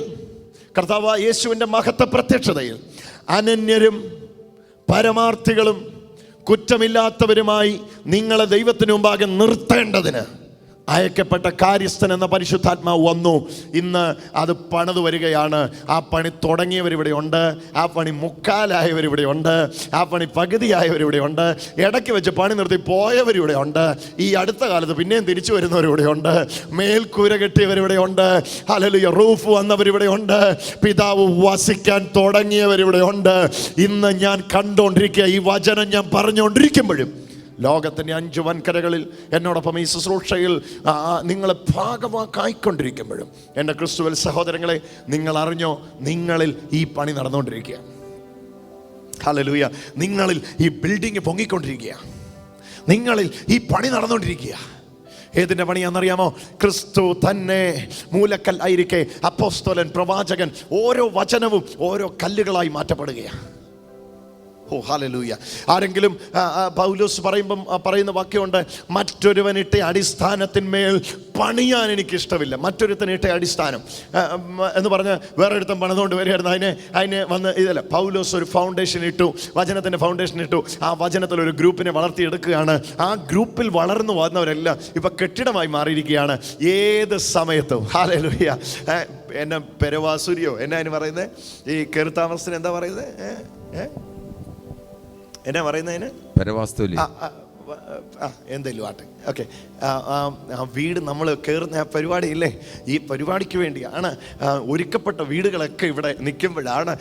കർത്താവ് യേശുവിൻ്റെ മഹത്വ പ്രത്യക്ഷതയിൽ അനന്യരും പരമാർത്ഥികളും കുറ്റമില്ലാത്തവരുമായി നിങ്ങളെ ദൈവത്തിന് മുമ്പാകെ നിർത്തേണ്ടതിന് അയക്കപ്പെട്ട കാര്യസ്ഥൻ എന്ന പരിശുദ്ധാത്മാവ് വന്നു. ഇന്ന് അത് പണിത് വരികയാണ്. ആ പണി തുടങ്ങിയവരിവിടെ ഉണ്ട്, ആ പണി മുക്കാലായവരിവിടെ ഉണ്ട്, ആ പണി പകുതിയായവരിവിടെ ഉണ്ട്, ഇടയ്ക്ക് വെച്ച് പണി നിർത്തി പോയവരിവിടെ ഉണ്ട്, ഈ അടുത്ത കാലത്ത് പിന്നെയും തിരിച്ചു വരുന്നവരിവിടെ ഉണ്ട്, മേൽക്കൂര കെട്ടിയവരിവിടെ ഉണ്ട്, ഹല്ലേലൂയ, റൂഫ് വന്നവരിവിടെ ഉണ്ട്, പിതാവ് വസിക്കാൻ തുടങ്ങിയവരിവിടെ ഉണ്ട്. ഇന്ന് ഞാൻ കണ്ടുകൊണ്ടിരിക്കുക, ഈ വചനം ഞാൻ പറഞ്ഞുകൊണ്ടിരിക്കുമ്പോഴും ലോകത്തിൻ്റെ 5 വൻകരകളിൽ എന്നോടൊപ്പം ഈ ശുശ്രൂഷയിൽ നിങ്ങളെ ഭാഗമാക്കായിക്കൊണ്ടിരിക്കുമ്പോഴും എൻ്റെ ക്രിസ്തുവിൽ സഹോദരങ്ങളെ, നിങ്ങൾ അറിഞ്ഞോ, നിങ്ങളിൽ ഈ പണി നടന്നുകൊണ്ടിരിക്കുക. ഹല്ലേലൂയ. നിങ്ങളിൽ ഈ ബിൽഡിങ് പൊങ്ങിക്കൊണ്ടിരിക്കുക, നിങ്ങളിൽ ഈ പണി നടന്നുകൊണ്ടിരിക്കുക. ഏതിൻ്റെ പണിയാണെന്നറിയാമോ? ക്രിസ്തു തന്നെ മൂലക്കൽ ആയിരിക്കെ അപ്പോസ്തലൻ, പ്രവാചകൻ, ഓരോ വചനവും ഓരോ കല്ലുകളായി മാറ്റപ്പെടുകയാണ്. ഹല്ലേലൂയ. ആരെങ്കിലും പൗലോസ് പറയുന്ന വാക്യമുണ്ട്, മറ്റൊരുവനിട്ട അടിസ്ഥാനത്തിന്മേൽ പണിയാൻ എനിക്കിഷ്ടമില്ല. മറ്റൊരുത്തനിട്ട അടിസ്ഥാനം എന്ന് പറഞ്ഞ് വേറെ ഒരുത്തൻ പണിതുകൊണ്ട് വരികയായിരുന്നു. അതിനെ വന്ന് ഇതല്ല, പൗലോസ് ഒരു ഫൗണ്ടേഷൻ ഇട്ടു, വചനത്തിൻ്റെ ഫൗണ്ടേഷൻ ഇട്ടു. ആ വചനത്തിൽ ഒരു ഗ്രൂപ്പിനെ വളർത്തിയെടുക്കുകയാണ്. ആ ഗ്രൂപ്പിൽ വളർന്നു വന്നവരെല്ലാം ഇപ്പം കെട്ടിടമായി മാറിയിരിക്കുകയാണ്. ഏത് സമയത്തും. ഹല്ലേലൂയ. എന്നെ പെരവാസുരിയോ എന്നാ അതിന് പറയുന്നത്? ഈ കയറിത്താമസത്തിന് എന്താ പറയുന്നത്? എന്നാ പറയുന്നതിന്? പരവാസ്തുലി. എന്തെങ്കിലും ആട്ടെ. ഓക്കെ. ആ വീട് നമ്മൾ കയറുന്ന ആ പരിപാടിയില്ലേ, ഈ പരിപാടിക്ക് വേണ്ടിയാണ് ഒരുക്കപ്പെട്ട വീടുകളൊക്കെ ഇവിടെ നിൽക്കുമ്പോഴാണ്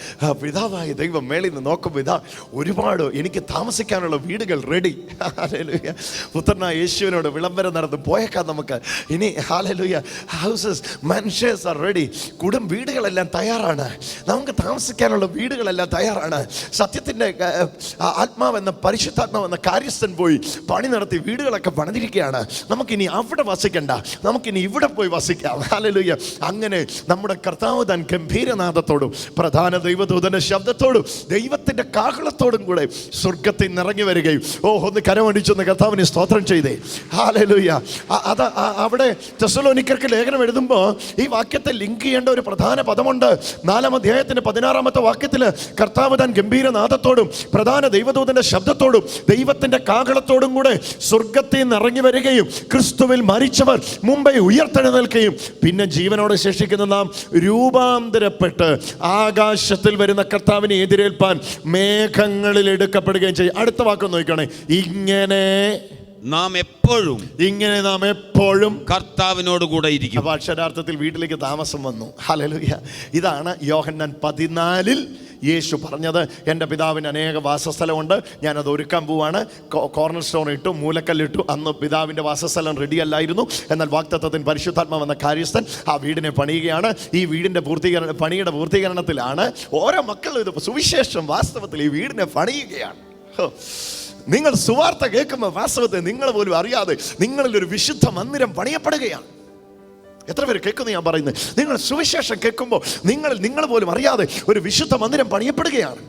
പിതാവായ ദൈവം മേളിൽ നിന്ന് നോക്കുമ്പോൾ ഇതാ ഒരുപാട് എനിക്ക് താമസിക്കാനുള്ള വീടുകൾ റെഡി. ഹല്ലേലൂയ. പുത്രനായ യേശുവിനോട് വിളംബരം നടന്നു പോയേക്കാം നമുക്ക്. ഇനി ഹല്ലേലൂയ, ഹൗസസ് മനുഷ്യസ് ആർ റെഡി. വീടുകളെല്ലാം തയ്യാറാണ്, നമുക്ക് താമസിക്കാനുള്ള വീടുകളെല്ലാം തയ്യാറാണ്. സത്യത്തിൻ്റെ ആത്മാവെന്ന പരിശുദ്ധാത്മാവെന്ന കാര്യസ്ഥൻ പോയി പണി നടത്തി വീടുകളൊക്കെ പണിതിരിക്കുകയാണ്. നമുക്കിനി അവിടെ വസിക്കണ്ട, നമുക്കിനി ഇവിടെ പോയി വസിക്കാം. ഹല്ലേലൂയ. അങ്ങനെ നമ്മുടെ കർത്താവ് താൻ ഗംഭീരനാദത്തോടും പ്രധാന ദൈവദൂതന്റെ ശബ്ദത്തോടും ദൈവത്തിന്റെ കാഹളത്തോടും കൂടെ സ്വർഗത്തിൽ നിറങ്ങി വരികയും, ഒന്ന് കരമടിച്ചൊന്ന് കർത്താവിനെ സ്തോത്രം ചെയ്തേ. ഹല്ലേലൂയ. അത് അവിടെ തെസ്സലോനിക്കർക്ക് ലേഖനം എഴുതുമ്പോൾ ഈ വാക്യത്തെ ലിങ്ക് ചെയ്യേണ്ട ഒരു പ്രധാന പദമുണ്ട്. 4 അധ്യായത്തിന്റെ 16 വാക്യത്തിൽ കർത്താവ് താൻ ഗംഭീരനാദത്തോടും പ്രധാന ദൈവദൂതന്റെ ശബ്ദത്തോടും ദൈവത്തിന്റെ കാഹളത്തോടും കൂടെ സ്വർഗത്തിൽ നിന്ന് ഇറങ്ങി വരികയും ക്രിസ്തുവിൽ മരിച്ചവർ മുമ്പേ ഉയർത്തെഴുന്നേൽക്കുകയും പിന്നെ ജീവനോടെ ശേഷിക്കുന്ന നാം രൂപാന്തരപ്പെട്ട് ആകാശത്തിൽ വരുന്ന കർത്താവിനെ എതിരേൽപ്പാൻ മേഘങ്ങളിൽ എടുക്കപ്പെടുകയും ചെയ്യും. അടുത്ത വാക്ക് നോക്കണേ. ഇങ്ങനെ നാം എപ്പോഴും കർത്താവിനോട് കൂടെ ഇരിക്കും. അപ്പോൾ അക്ഷരാർത്ഥത്തിൽ വീട്ടിലേക്ക് താമസം വന്നു. ഹല്ലേലൂയ. ഇതാണ് യോഹന്നാൻ 14 യേശു പറഞ്ഞത്, എൻ്റെ പിതാവിന് അനേക വാസസ്ഥലമുണ്ട്, ഞാനത് ഒരുക്കാൻ പോവാണ്. കോർണർ സ്റ്റോൺ ഇട്ടു, മൂലക്കല്ലിട്ടു. അന്ന് പിതാവിൻ്റെ വാസസ്ഥലം റെഡി അല്ലായിരുന്നു. എന്നാൽ വാഗ്ദത്തത്തിന് പരിശുദ്ധാത്മാവ് എന്ന കാര്യസ്ഥൻ ആ വീടിനെ പണിയുകയാണ്. ഈ വീടിൻ്റെ പണിയുടെ പൂർത്തീകരണത്തിലാണ് ഓരോ മക്കളും ഇത് സുവിശേഷം വാസ്തവത്തിൽ ഈ വീടിനെ പണിയുകയാണ്. നിങ്ങൾ സുവാർത്ത കേൾക്കുമ്പോൾ വാസ്തവത്തെ നിങ്ങൾ പോലും അറിയാതെ നിങ്ങളിലൊരു വിശുദ്ധ മന്ദിരം പണിയപ്പെടുകയാണ്. എത്ര പേര് കേൾക്കുന്നു ഞാൻ പറയുന്നത്? നിങ്ങൾ സുവിശേഷം കേൾക്കുമ്പോൾ നിങ്ങൾ പോലും അറിയാതെ ഒരു വിശുദ്ധ മന്ദിരം പണിയപ്പെടുകയാണ്.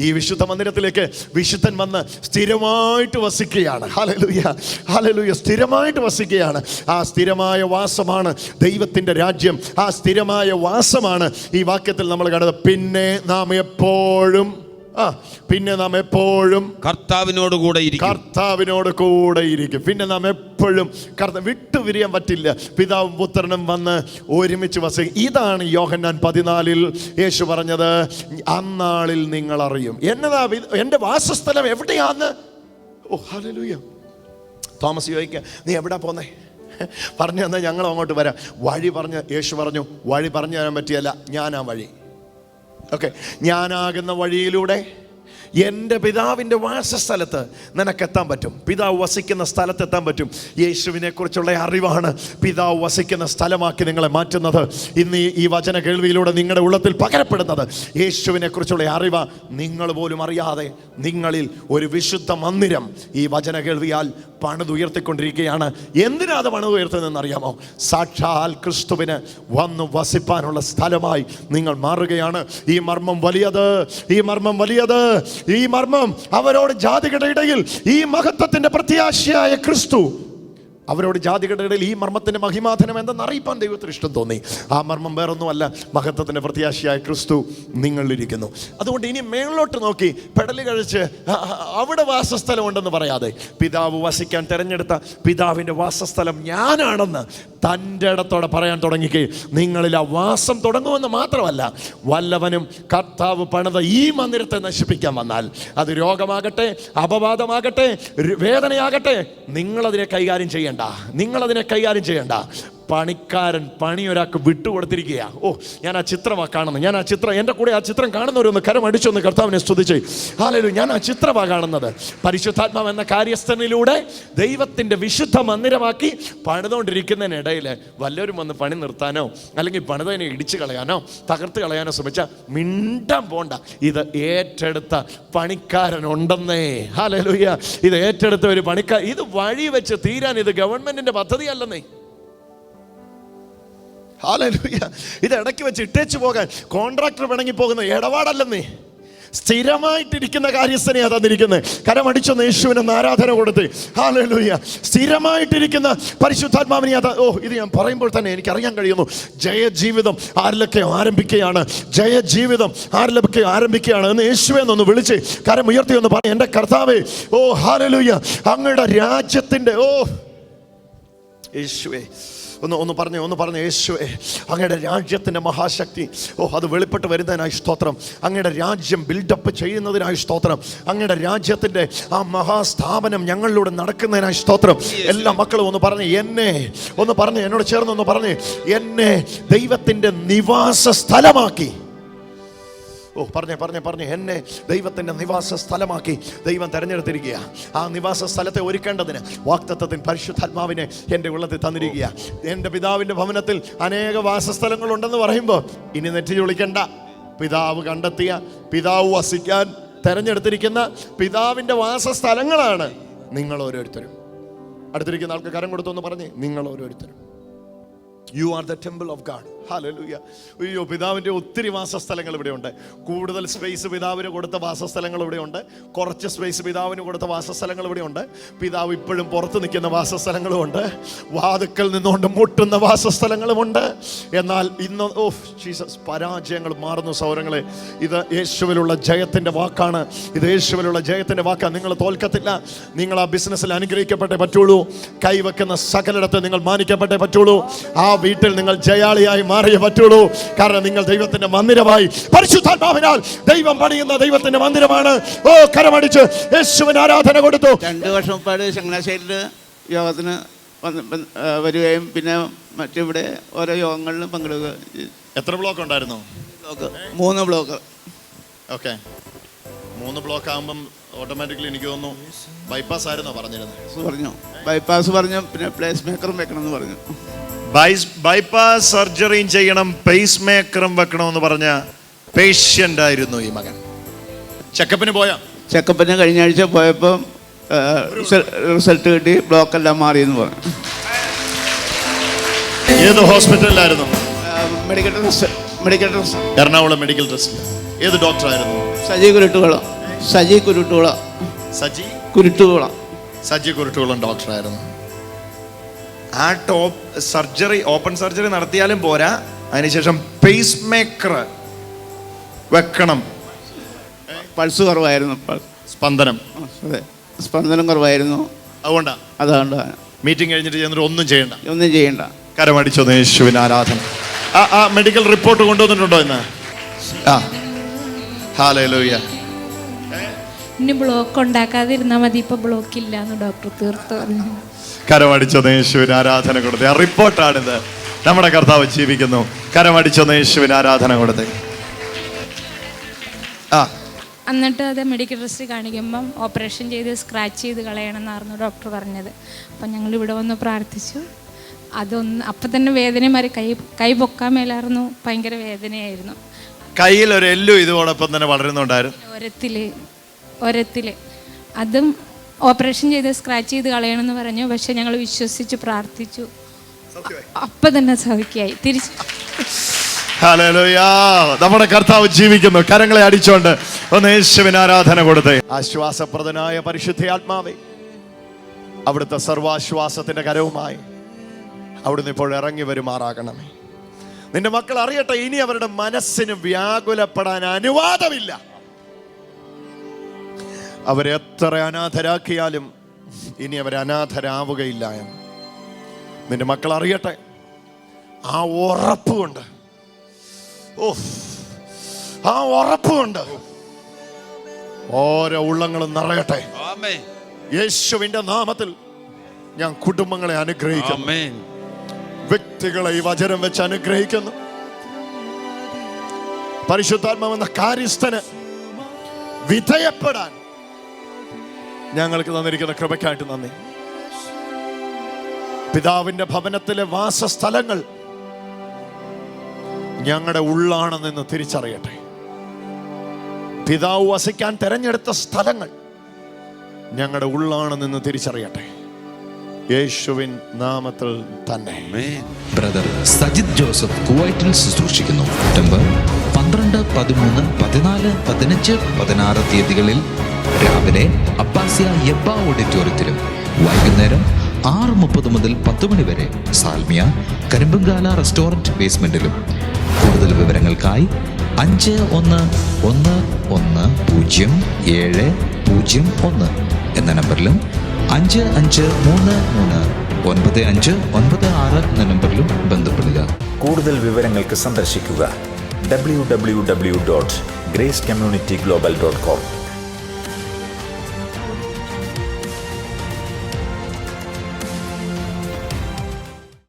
ഈ വിശുദ്ധ മന്ദിരത്തിലേക്ക് വിശുദ്ധൻ വന്ന് സ്ഥിരമായിട്ട് വസിക്കുകയാണ്. Hallelujah, hallelujah. സ്ഥിരമായിട്ട് വസിക്കുകയാണ്. ആ സ്ഥിരമായ വാസമാണ് ദൈവത്തിൻ്റെ രാജ്യം. ആ സ്ഥിരമായ വാസമാണ് ഈ വാക്യത്തിൽ നമ്മൾ കണ്ടത്. പിന്നെ നാം എപ്പോഴും കർത്താവിനോട് കൂടെ ഇരിക്കും. പിന്നെ നാം എപ്പോഴും വിട്ടുപിരിയാൻ പറ്റില്ല. പിതാവും പുത്രനും വന്ന് ഒരുമിച്ച് വസിക്കും. ഇതാണ് യോഹന്നാൻ 14 യേശു പറഞ്ഞത്, അന്നാളിൽ നിങ്ങൾ അറിയും എന്നതാ എൻ്റെ വാസസ്ഥലം എവിടെയാന്ന്. ഓ ഹല്ലേലൂയ. തോമസ് ചോദിക്കുക, നീ എവിടാ പോന്നേ? പറഞ്ഞു തന്നാൽ ഞങ്ങൾ അങ്ങോട്ട് വരാം. വഴി പറഞ്ഞ് യേശു പറഞ്ഞു, വഴി പറഞ്ഞു തരാൻ പറ്റിയല്ല, ഞാനാ വഴി. ഓക്കെ, ഞാനാകുന്ന വഴിയിലൂടെ എൻ്റെ പിതാവിൻ്റെ വാസസ്ഥലത്ത് നിനക്കെത്താൻ പറ്റും. പിതാവ് വസിക്കുന്ന സ്ഥലത്തെത്താൻ പറ്റും. യേശുവിനെ കുറിച്ചുള്ള അറിവാണ് പിതാവ് വസിക്കുന്ന സ്ഥലമാക്കി നിങ്ങളെ മാറ്റുന്നത്. ഇന്ന് ഈ വചന കേൾവിയിലൂടെ നിങ്ങളുടെ ഉള്ളത്തിൽ പകരപ്പെടുന്നത് യേശുവിനെ കുറിച്ചുള്ള അറിവ്. നിങ്ങൾ പോലും അറിയാതെ നിങ്ങളിൽ ഒരു വിശുദ്ധ മന്ദിരം ഈ വചന കേൾവിയാൽ പണിതുയർത്തിക്കൊണ്ടിരിക്കുകയാണ്. എന്തിനാ അത് പണിതുയർത്തുന്നതെന്ന് അറിയാമോ? സാക്ഷാൽ ക്രിസ്തുവിന് വന്നു വസിപ്പാനുള്ള സ്ഥലമായി നിങ്ങൾ മാറുകയാണ്. ഈ മർമ്മം വലിയത്, ഈ മർമ്മം വലിയത്, ഈ മർമ്മം അവരോട് ജാതികളുടെ ഇടയിൽ ഈ മഹത്വത്തിന്റെ പ്രത്യാശയായ ക്രിസ്തു അവരോട് ജാതികളുടെ ഇടയിൽ ഈ മർമ്മത്തിന്റെ മഹിമാധനം എന്തെന്ന് അറിയിപ്പാൻ ദൈവത്തിന് ഇഷ്ടം തോന്നി. ആ മർമ്മം വേറൊന്നുമല്ല, മഹത്വത്തിന്റെ പ്രത്യാശയായ ക്രിസ്തു നിങ്ങളിലിരിക്കുന്നു. അതുകൊണ്ട് ഇനി മേളിലോട്ട് നോക്കി പെടല് കഴിച്ച് അവിടെ വാസസ്ഥലം ഉണ്ടെന്ന് പറയാതെ, പിതാവ് വസിക്കാൻ തിരഞ്ഞെടുത്ത പിതാവിൻ്റെ വാസസ്ഥലം ഞാനാണെന്ന് തൻ്റെ ഇടത്തോടെ പറയാൻ തുടങ്ങിക്കേ. നിങ്ങളിൽ ആ വാസം തുടങ്ങുമെന്ന് മാത്രമല്ല, വല്ലവനും കർത്താവ് പണിത ഈ മന്ദിരത്തെ നശിപ്പിക്കാൻ വന്നാൽ, അത് രോഗമാകട്ടെ, അപവാദമാകട്ടെ, വേദനയാകട്ടെ, നിങ്ങളതിനെ കൈകാര്യം ചെയ്യണ്ട. നിങ്ങളതിനെ കൈകാര്യം ചെയ്യണ്ട. പണിക്കാരൻ പണി ഒരാൾക്ക് വിട്ടുകൊടുത്തിരിക്കുക. ഓ, ഞാൻ ആ ചിത്രമാണ് കാണുന്നത്. ഞാൻ ആ ചിത്രം, എൻ്റെ കൂടെ ആ ചിത്രം കാണുന്നവരൊന്ന് കരമടിച്ചൊന്ന് കർത്താവിനെ സ്തുതിച്ച്. ഹല്ലേലൂയ. ഞാൻ ആ ചിത്രമാണ് കാണുന്നത്. പരിശുദ്ധാത്മാവ് എന്ന കാര്യസ്ഥനിലൂടെ ദൈവത്തിൻ്റെ വിശുദ്ധ മന്ദിരമാക്കി പണിതുകൊണ്ടിരിക്കുന്നതിനിടയിൽ വല്ലവരും വന്ന് പണി നിർത്താനോ അല്ലെങ്കിൽ പണിതതിനെ ഇടിച്ചു കളയാനോ തകർത്ത് കളയാനോ ശ്രമിച്ചാൽ മിണ്ടാൻ പോണ്ട. ഇത് ഏറ്റെടുത്ത പണിക്കാരനുണ്ടെന്നേ. ഹല്ലേലൂയ. ഇത് ഏറ്റെടുത്ത ഒരു പണിക്കാരൻ. ഇത് വഴി വെച്ച് തീരാൻ ഇത് ഗവൺമെന്റിന്റെ പദ്ധതിയല്ലെന്നേ. ഹല്ലേലൂയ. ഇത് ഇടയ്ക്ക് വെച്ച് ഇട്ടേച്ചു പോകാൻ കോൺട്രാക്ടർ പിണങ്ങി പോകുന്ന ഇടപാടല്ലെന്നേ. സ്ഥിരമായിട്ടിരിക്കുന്ന കാര്യസ്ഥനെയാ തന്നിരിക്കുന്നത്. കരമടിച്ചൊന്ന് യേശുവിനൊന്ന് ആരാധന കൊടുത്ത്. ഹല്ലേലൂയ. സ്ഥിരമായിട്ടിരിക്കുന്ന പരിശുദ്ധാത്മാവിനെ ഇത് ഞാൻ പറയുമ്പോൾ തന്നെ എനിക്കറിയാൻ കഴിയുന്നു. ജയജീവിതം ആരിലൊക്കെ ആരംഭിക്കുകയാണ്, ജയജീവിതം ആരിലൊക്കെ ആരംഭിക്കുകയാണ് എന്ന് യേശുവെന്നൊന്ന് വിളിച്ച് കരമുയർത്തി ഒന്ന് പറഞ്ഞു, എൻ്റെ കർത്താവേ, ഓ ഹല്ലേലൂയ, അങ്ങയുടെ രാജ്യത്തിൻ്റെ യേശുവേ, ഒന്ന് പറഞ്ഞേ യേശുവേ, അങ്ങയുടെ രാജ്യത്തിൻ്റെ മഹാശക്തി അത് വെളിപ്പെട്ട് വരുന്നതിനായി സ്തോത്രം. അങ്ങയുടെ രാജ്യം ബിൽഡപ്പ് ചെയ്യുന്നതിനായി സ്തോത്രം. അങ്ങയുടെ രാജ്യത്തിൻ്റെ ആ മഹാസ്ഥാപനം ഞങ്ങളിലൂടെ നടക്കുന്നതിനായി സ്തോത്രം. എല്ലാ മക്കളും ഒന്ന് പറഞ്ഞ് എന്നോട് ചേർന്ന് പറഞ്ഞ്, എന്നെ ദൈവത്തിൻ്റെ നിവാസ സ്ഥലമാക്കി. പറഞ്ഞേ എന്നെ ദൈവത്തിൻ്റെ നിവാസ സ്ഥലമാക്കി ദൈവം തെരഞ്ഞെടുത്തിരിക്കുക. ആ നിവാസ സ്ഥലത്തെ ഒരുക്കേണ്ടതിന് വാഗ്ദത്തത്തിന് പരിശുദ്ധാത്മാവിനെ എൻ്റെ ഉള്ളത്തിൽ തന്നിരിക്കുക. എൻ്റെ പിതാവിൻ്റെ ഭവനത്തിൽ അനേക വാസസ്ഥലങ്ങളുണ്ടെന്ന് പറയുമ്പോൾ ഇനി നെറ്റി ചൊളിക്കണ്ട. പിതാവ് കണ്ടെത്തിയ, പിതാവ് വസിക്കാൻ തെരഞ്ഞെടുത്തിരിക്കുന്ന പിതാവിൻ്റെ വാസസ്ഥലങ്ങളാണ് നിങ്ങൾ ഓരോരുത്തരും. അടുത്തിരിക്കുന്ന ആൾക്ക് കരം കൊടുത്തൊന്ന് പറഞ്ഞേ, നിങ്ങൾ ഓരോരുത്തരും. You are the temple of God. Hallelujah. അയ്യോ, പിതാവിൻ്റെ ഒത്തിരി വാസസ്ഥലങ്ങൾ ഇവിടെയുണ്ട്. കൂടുതൽ സ്പേസ് പിതാവിന് കൊടുത്ത വാസസ്ഥലങ്ങൾ ഇവിടെയുണ്ട്. കുറച്ച് സ്പേസ് പിതാവിന് കൊടുത്ത വാസസ്ഥലങ്ങൾ ഇവിടെയുണ്ട്. പിതാവ് ഇപ്പോഴും പുറത്ത് നിൽക്കുന്ന വാസസ്ഥലങ്ങളുമുണ്ട്. വാതുക്കൽ നിന്നുകൊണ്ട് മുട്ടുന്ന വാസസ്ഥലങ്ങളുമുണ്ട്. എന്നാൽ ഇന്ന് ജീസസ്, പരാജയങ്ങൾ മാറുന്ന സൗരങ്ങളെ, ഇത് യേശുവിലുള്ള ജയത്തിൻ്റെ വാക്കാണ്. ഇത് യേശുവിലുള്ള ജയത്തിൻ്റെ വാക്കാണ്. നിങ്ങൾ തോൽക്കത്തില്ല. നിങ്ങൾ ആ ബിസിനസ്സിൽ അനുഗ്രഹിക്കപ്പെട്ടേ പറ്റുള്ളൂ. കൈവെക്കുന്ന സകലിടത്ത് നിങ്ങൾ മാനിക്കപ്പെട്ടേ പറ്റുള്ളൂ. ആ വീട്ടിൽ നിങ്ങൾ ജയാളിയായി മാറിയേ പറ്റുള്ളൂ. കാരണം നിങ്ങൾ ദൈവത്തിന്റെ മന്ദിരമായി, പരിശുദ്ധാത്മാവിനാൽ ദൈവം പണിയുന്ന ദൈവത്തിന്റെ മന്ദിരമാണ്. കരമടിച്ച് യേശുവിന് ആരാധന കൊടുത്തു. 2 വർഷം മുമ്പാട് ചങ്ങനാശ്ശേരിയിൽ യോഗത്തിന് വരികയും പിന്നെ മറ്റിവിടെ ഓരോ യോഗങ്ങളിലും പങ്കെടുക്കുക. എത്ര ബ്ലോക്ക് ഉണ്ടായിരുന്നു? 3 ബ്ലോക്ക്. ഓക്കെ, 3 ബ്ലോക്ക് ആകുമ്പം ഓട്ടോമാറ്റിക്കലി എനിക്ക് തോന്നുന്നു ബൈപ്പാസ് ആയിരുന്നോ പറഞ്ഞിരുന്നത്? പറഞ്ഞു, ബൈപ്പാസ് പറഞ്ഞു, പിന്നെ പ്ലേസ് മേക്കറും വെക്കണം എന്ന് പറഞ്ഞു. ബൈപ്പാസ് സർജറിയും ചെയ്യണം, പേസ് മേക്കറും വെക്കണമെന്ന് പറഞ്ഞ പേഷ്യൻ്റ് ആയിരുന്നു ഈ മകൻ. ചെക്കപ്പിന് പോയാ? ചെക്കപ്പിന് കഴിഞ്ഞ ആഴ്ച പോയപ്പോൾ റിസൾട്ട് കിട്ടി, ബ്ലോക്ക് എല്ലാം മാറിയെന്ന് പറഞ്ഞു. ഏത് ഹോസ്പിറ്റലിലായിരുന്നു? Medical trust Ernakulam medical trust. ഏത് ഡോക്ടറായിരുന്നു? സജി കുരുട്ടുകുളം സജി കുരുട്ടുകുളം ഡോക്ടറായിരുന്നു. ആ സർജറി, ഓപ്പൺ സർജറി നടത്തിയാലും പോരാ, അതിനുശേഷം പേസ് മേക്കർ വെക്കണം. പൾസ് കുറവായിരുന്നു, സ്പന്ദനം. അതെ, സ്പന്ദനം കുറവായിരുന്നു. അതുകൊണ്ടാണ് മീറ്റിംഗ് കഴിഞ്ഞിട്ട് ചെന്നിട്ട് ഒന്നും ചെയ്യണ്ട. കരമടിച്ചോ യേശുവിന് ആരാധന. ആ മെഡിക്കൽ റിപ്പോർട്ട് കൊണ്ടുവന്നിട്ടുണ്ടോ ഇന്ന്? ഹല്ലേലൂയ. ഇനി ബ്ലോക്ക് ഉണ്ടാക്കാതിരുന്നാൽ മതി, ഇപ്പൊ ബ്ലോക്ക് ഇല്ല എന്ന് ഡോക്ടർ തീർത്തു. കരമടിച്ചോ യേശുവിന് ആരാധന കൊടുത്തേ. ആ റിപ്പോർട്ടാണിത്. നമ്മുടെ കർത്താവ് ജീവിക്കുന്നു. കരമടിച്ചോ യേശുവിന് ആരാധന കൊടുത്തേ. എന്നിട്ട് അത് മെഡിക്കൽ ട്രസ്റ്റ് കാണിക്കുമ്പം ഓപ്പറേഷൻ ചെയ്ത് സ്ക്രാച്ച് ചെയ്ത് കളയണമെന്നായിരുന്നു ഡോക്ടർ പറഞ്ഞത്. അപ്പം ഞങ്ങൾ ഇവിടെ വന്ന് പ്രാർത്ഥിച്ചു. അപ്പം തന്നെ വേദന മാറി, കൈ പൊക്കാൻ മേലായിരുന്നു, ഭയങ്കര വേദനയായിരുന്നു. കയ്യിൽ ഒരു എല്ലും ഇതോടൊപ്പം തന്നെ വളരുന്നുണ്ടായിരുന്നു. ഒരത്തില് അതും ഓപ്പറേഷൻ ചെയ്ത് സ്ക്രാച്ച് ചെയ്ത് കളയണമെന്ന് പറഞ്ഞു. പക്ഷെ ഞങ്ങൾ വിശ്വസിച്ച് പ്രാർത്ഥിച്ചു, അപ്പം തന്നെ സൗഖ്യമായി തിരിച്ചു. ഹല്ലേലൂയ. നമ്മുടെ കർത്താവ് ജീവിക്കുന്നു. കരങ്ങളെ അടിച്ചോണ്ട് ഒന്ന് യേശുവിന് ആരാധന കൊടുത്തേ. ആശ്വാസപ്രദനായ പരിശുദ്ധ ആത്മാവേ, അവിടുത്തെ സർവാശ്വാസത്തിന്റെ കരവുമായി അവിടുന്ന് ഇപ്പോൾ ഇറങ്ങി വരുമാറാകണമേ. നിന്റെ മക്കൾ അറിയട്ടെ, ഇനി അവരുടെ മനസ്സിന് വ്യാകുലപ്പെടാൻ അനുവാദമില്ല. അവരെത്ര അനാഥരാക്കിയാലും ഇനി അവർ അനാഥരാവുകയില്ല എന്ന് നിന്റെ മക്കൾ അറിയട്ടെ. ആ ഉറപ്പുകൊണ്ട്, ആ ഉറപ്പുകൊണ്ട് ഓരോ ഉള്ളങ്ങളും നിറയട്ടെ. യേശുവിന്റെ നാമത്തിൽ ഞാൻ കുടുംബങ്ങളെ അനുഗ്രഹിക്കുന്നു, വ്യക്തികളെ ഈ വചനം വെച്ച് അനുഗ്രഹിക്കുന്നു. പരിശുദ്ധാത്മാവെന്ന കാര്യസ്ഥന് വിധേയപ്പെടാൻ ഞങ്ങൾക്ക് തന്നിരിക്കുന്ന കൃപയ്ക്കായിട്ട് നന്ദി. പിതാവിന്റെ ഭവനത്തിലെ വാസസ്ഥലങ്ങൾ ഞങ്ങളുടെ ഉള്ളാണെന്ന് തിരിച്ചറിയട്ടെ. പിതാവ് വസിക്കാൻ തെരഞ്ഞെടുത്ത സ്ഥലങ്ങൾ ഞങ്ങളുടെ ഉള്ളാണെന്ന് തിരിച്ചറിയട്ടെ. യേശുവിൻ നാമത്തിൽ തന്നെ. ബ്രദർ സജിത് ജോസഫ് കുവൈറ്റിൽ ശുശ്രൂഷിക്കുന്നു. സെപ്റ്റംബർ 12, 13, 14, 15, 16 തീയതികളിൽ രാവിലെ അബ്ബാസിയ യബ്ബ ഓഡിറ്റോറിയത്തിലും വൈകുന്നേരം 6:30 മുതൽ 10 മണി വരെ സാൽമിയ കരിമ്പുംകാല റെസ്റ്റോറന്റ് ബേസ്മെന്റിലും. കൂടുതൽ വിവരങ്ങൾക്കായി 51110701 എന്ന നമ്പറിലും 55339596 എന്ന നമ്പറിലും ബന്ധപ്പെടുക. കൂടുതൽ വിവരങ്ങൾക്ക് സന്ദർശിക്കുക www.gracecommunityglobal.com.